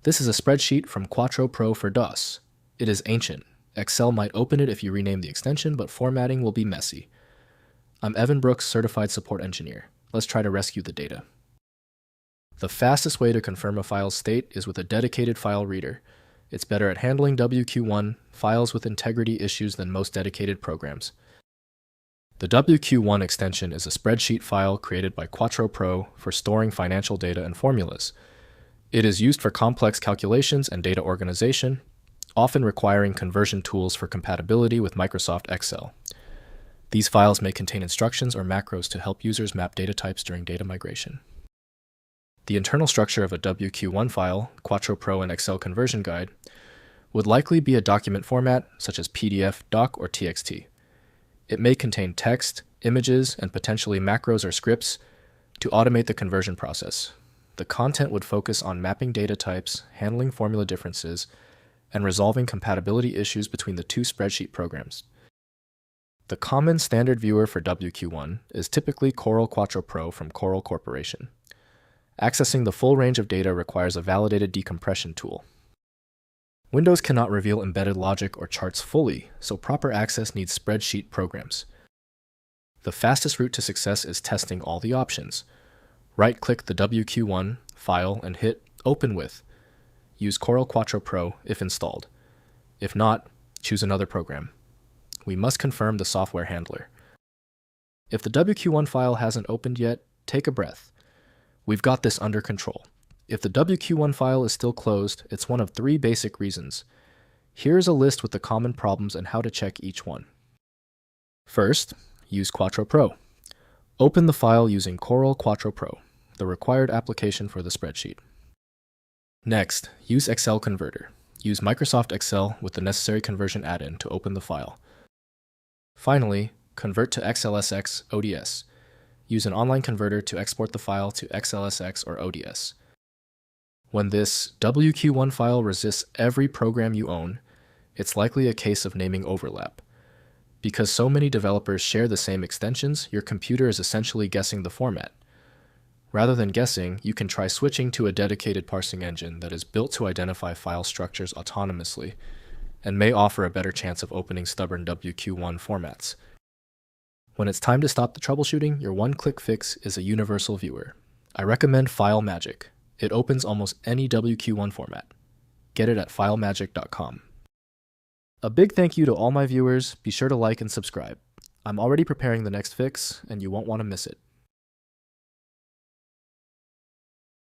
This is a spreadsheet from Quattro Pro for DOS. It is ancient. Excel might open it if you rename the extension, but formatting will be messy. I'm Evan Brooks, Certified Support Engineer. Let's try to rescue the data. The fastest way to confirm a file's state is with a dedicated file reader. It's better at handling WQ1 files with integrity issues than most dedicated programs. The WQ1 extension is a spreadsheet file created by Quattro Pro for storing financial data and formulas. It is used for complex calculations and data organization, often requiring conversion tools for compatibility with Microsoft Excel. These files may contain instructions or macros to help users map data types during data migration. The internal structure of a WQ1 file, Quattro Pro and Excel Conversion Guide, would likely be a document format such as PDF, doc, or TXT. It may contain text, images, and potentially macros or scripts to automate the conversion process. The content would focus on mapping data types, handling formula differences, and resolving compatibility issues between the two spreadsheet programs. The common standard viewer for WQ1 is typically Corel Quattro Pro from Corel Corporation. Accessing the full range of data requires a validated decompression tool. Windows cannot reveal embedded logic or charts fully, so proper access needs spreadsheet programs. The fastest route to success is testing all the options. Right-click the WQ1 file and hit Open With. Use Corel Quattro Pro if installed. If not, choose another program. We must confirm the software handler. If the WQ1 file hasn't opened yet, take a breath. We've got this under control. If the WQ1 file is still closed, it's one of 3 basic reasons. Here's a list with the common problems and how to check each one. First, use Quattro Pro. Open the file using Corel Quattro Pro, the required application for the spreadsheet. Next, use Excel Converter. Use Microsoft Excel with the necessary conversion add-in to open the file. Finally, convert to XLSX ODS. Use an online converter to export the file to XLSX or ODS. When this WQ1 file resists every program you own, it's likely a case of naming overlap. Because so many developers share the same extensions, your computer is essentially guessing the format. Rather than guessing, you can try switching to a dedicated parsing engine that is built to identify file structures autonomously and may offer a better chance of opening stubborn WQ1 formats. When it's time to stop the troubleshooting, your one-click fix is a universal viewer. I recommend FileMagic. It opens almost any WQ1 format. Get it at filemagic.com. A big thank you to all my viewers. Be sure to like and subscribe. I'm already preparing the next fix, and you won't want to miss it.